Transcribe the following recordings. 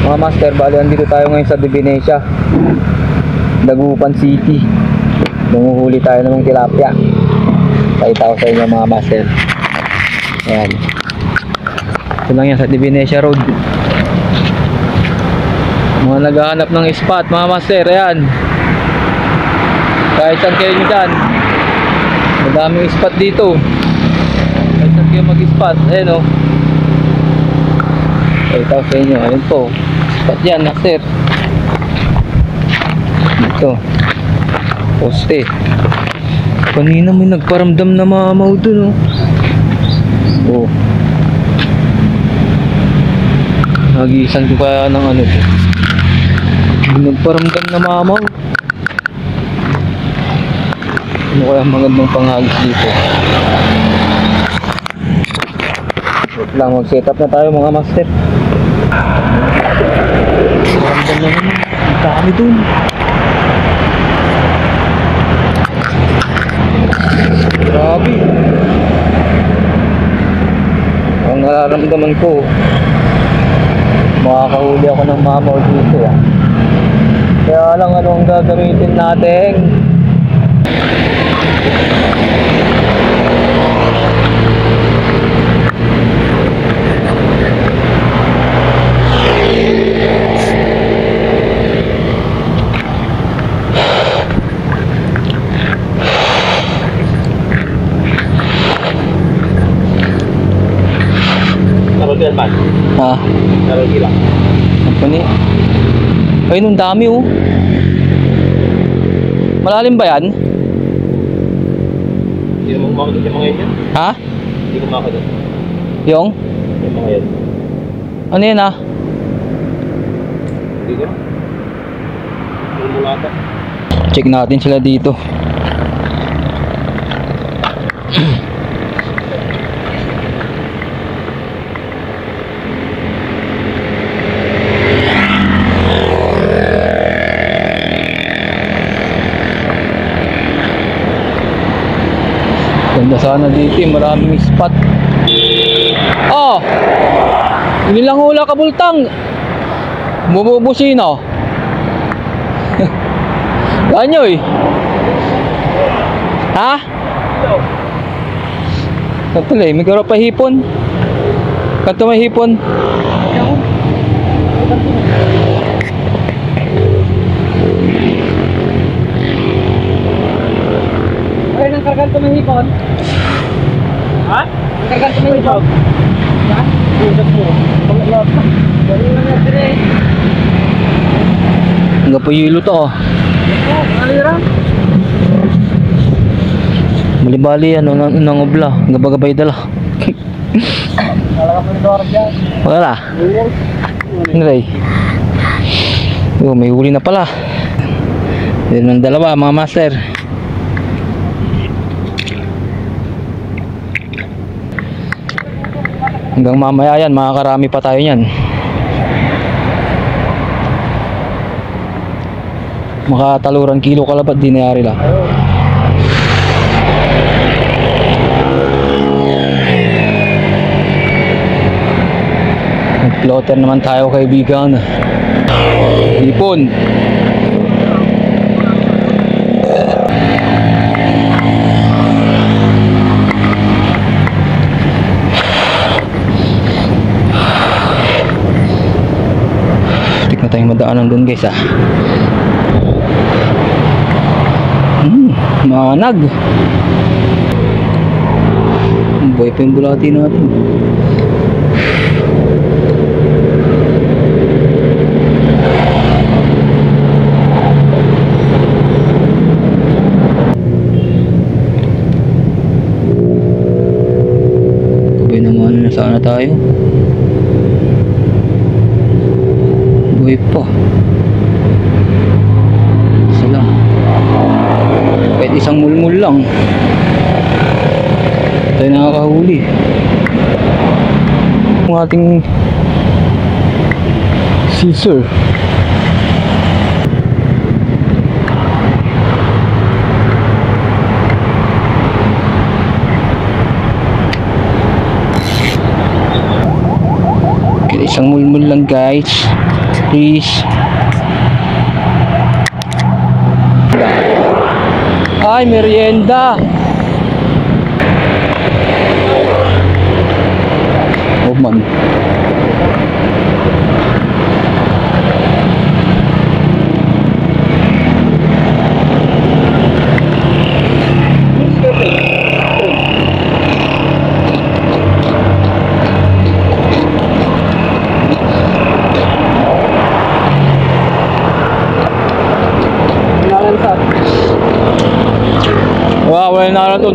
Mga master, bali andito tayo ngayon sa Divinesia, Dagupan City. Nanguhuli tayo ng tilapia. Pakita ko sa inyo mga master. Ayan. Ito lang yan sa Divinesia Road. Mga naghahanap ng spot mga master. Ayan. Kahit saan kayo nyo dyan, madaming spot dito. Kahit saan kayo mag-spot. Ayan o. Pakita ko sa inyo. Ayan po. Spot yan master. Dito. Poste. Kanina may nagparamdam na mamaw dun oh. Nagisan ko kaya ng ano to. Nagparamdam na mamaw. Ano kaya magandang panghagis dito? Wait lang, mag set up na tayo mga master. Paramdam na naman. Ang dami dun. Grabe. Ang nararamdaman ko, makakahuli ako ng mamaw dito Kaya lang anong gagamitin natin. Ha? Apa ni? Ay, nung dami Malalim ba yan? Hindi mo makakita yung mga yan. Ha? Hindi ko makakita. Yung mga yan. Ano yan Hindi ko. Hindi mo lata. Check natin sila dito. Ganda sana dito, maraming spot. Oh! Hindi lang hula kabultang. Bubusino. Ganyo Ha? Kanto may garo pa hipon. Kanto may hipon. Ay, nang kargan ko may hipon. Ha? Kargan ko may hipon. Ha? Usap mo. Pangalap. Bali na nga dire. Hanggang po yilo to Alira. Bali-bali nangobla. Gabagabay dala. Wala ka pa rin doar dyan. Wala. Nalay. May huli na pala. Yan ng dalawa mga master. Hanggang mamaya yan, makakarami pa tayo yan. Makataluran kilo kalabat din nayari lang. Nag-plotter naman tayo kaibigan. Ipon. Tik na tayong madaanan dun guys manag. Buhay pa yung bulati natin. Buhay naman na sana tayo. Buhay pa. Kahit isang mulmul lang tayo nakakahuli. Ang ating scissor. Isang mulmul lang guys. Please. Ay, merienda. Oh man. Wala na to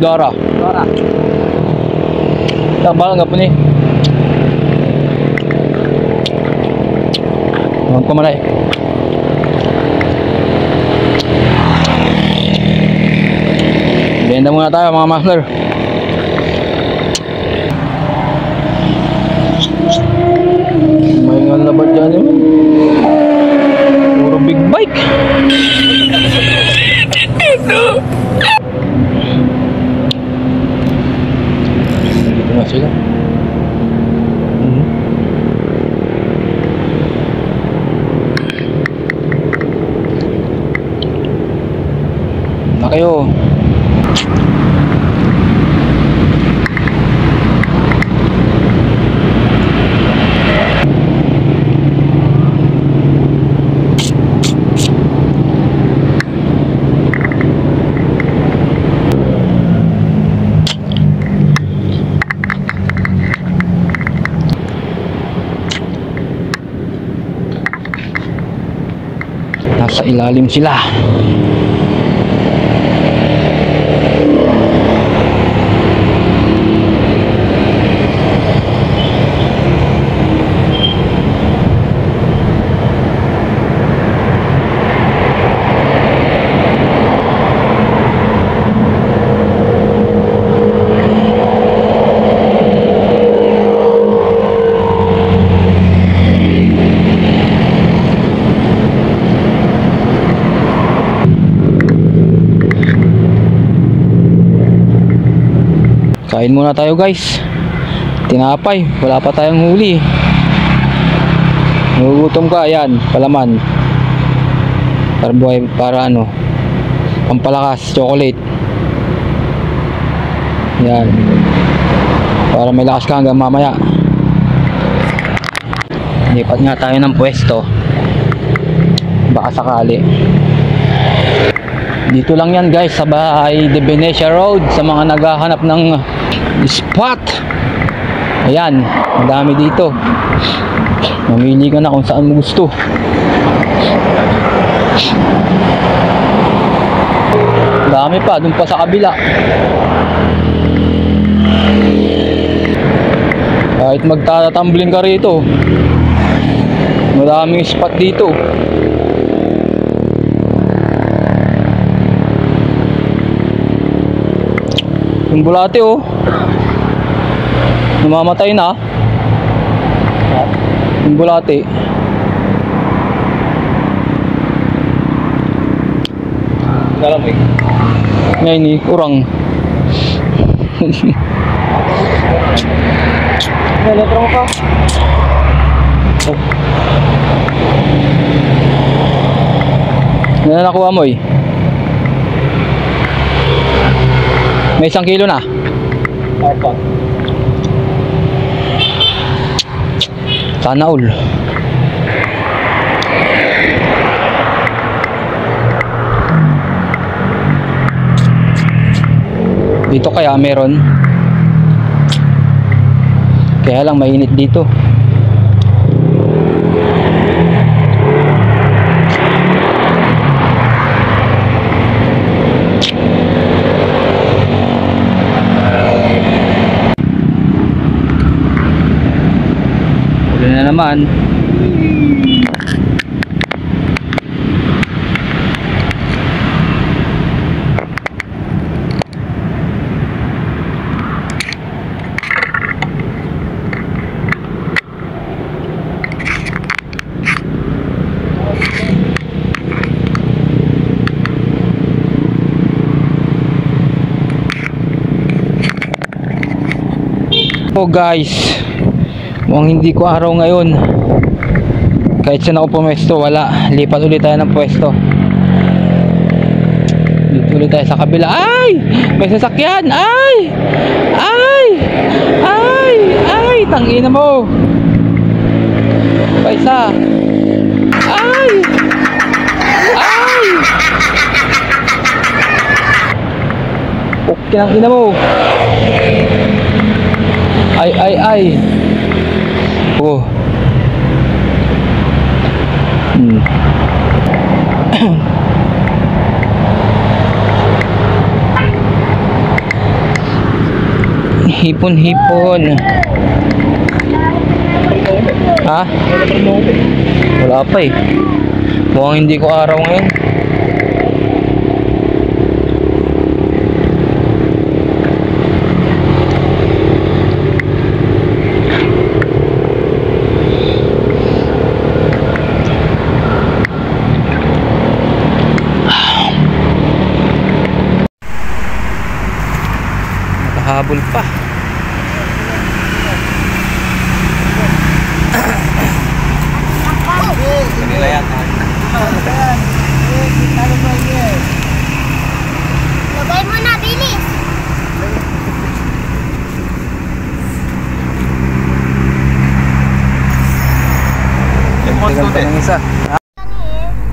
Dara. Tabal nga po ni. Ang kumaray. Benda muna tayo mga master. May nga labat dyan yun. Puro big bike. Dito na sila. Na kayo. Nasa ilalim sila. Kain muna tayo guys. Tinapay, wala pa tayong huli. Nagugutom ka, ayan, palaman. Para ano, pampalakas, chocolate. Yan. Para may lakas ka hanggang mamaya. Lipat nga tayo ng pwesto. Baka sakali. Dito lang yan guys, sa bahay de Venecia Road, sa mga naghahanap ng spot. Ayan, madami dito. Mamili ka na kung saan mo gusto. Dami pa, dun pa sa kabila. Kahit magtatambling ka rito, maraming spot dito. Yung bulate oh, namamatay na. Yung bulate. Nalamig. Ngayon ni kurang. Letro mo pa. Oh. Ano na nakuha mo eh? May 1 kilo na. Apa? Sana all. Dito kaya meron. Kaya lang mainit dito. Na naman. Oh guys, Mukhang hindi ko araw ngayon. Kahit saan ako pumesto, wala. Lipat ulit tayo ng pwesto. Dito ulit tayo sa kabila. Ay! May sasakyan! Ay! Ay! Ay! Ay! Tangina mo! Paisa! Ay! Ay! Okay ang ina mo! Ay! Ay! Ay! Oh! Hipon-hipon. Ha? Wala pa eh. Mukhang hindi ko araw ngayon. Nakahabol pa. Kanila yan. Lagay mo na, bilis! Ganda ng isa.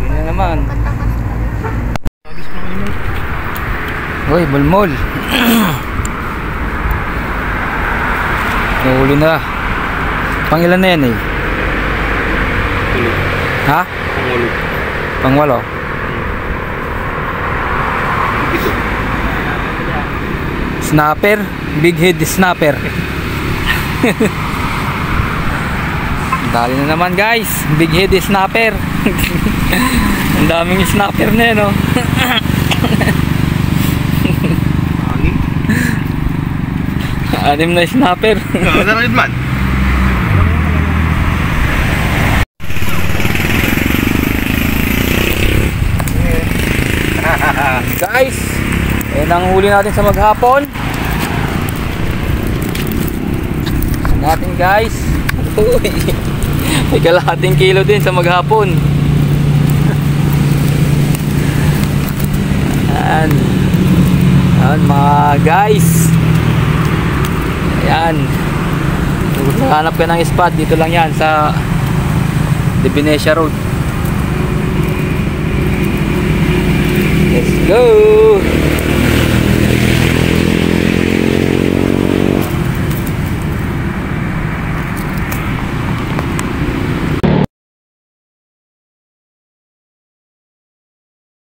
Yun na naman. Uy, mulmol. Nahuli na. Pangilan na yan eh. Ha? Pangwalo. Snapper, big head snapper. Dali na naman guys, big head snapper. Ang daming snapper na yan, oh. Anim na snapper. Naranid man. Guys, yan ang huli natin sa maghapon. Natin guys. Uy, may kalahating kilo din sa maghapon. Ayan. Ayan mga guys. Ayan. Kung hanap ka ng spot, dito lang yan sa Divinesia Road. Let's go!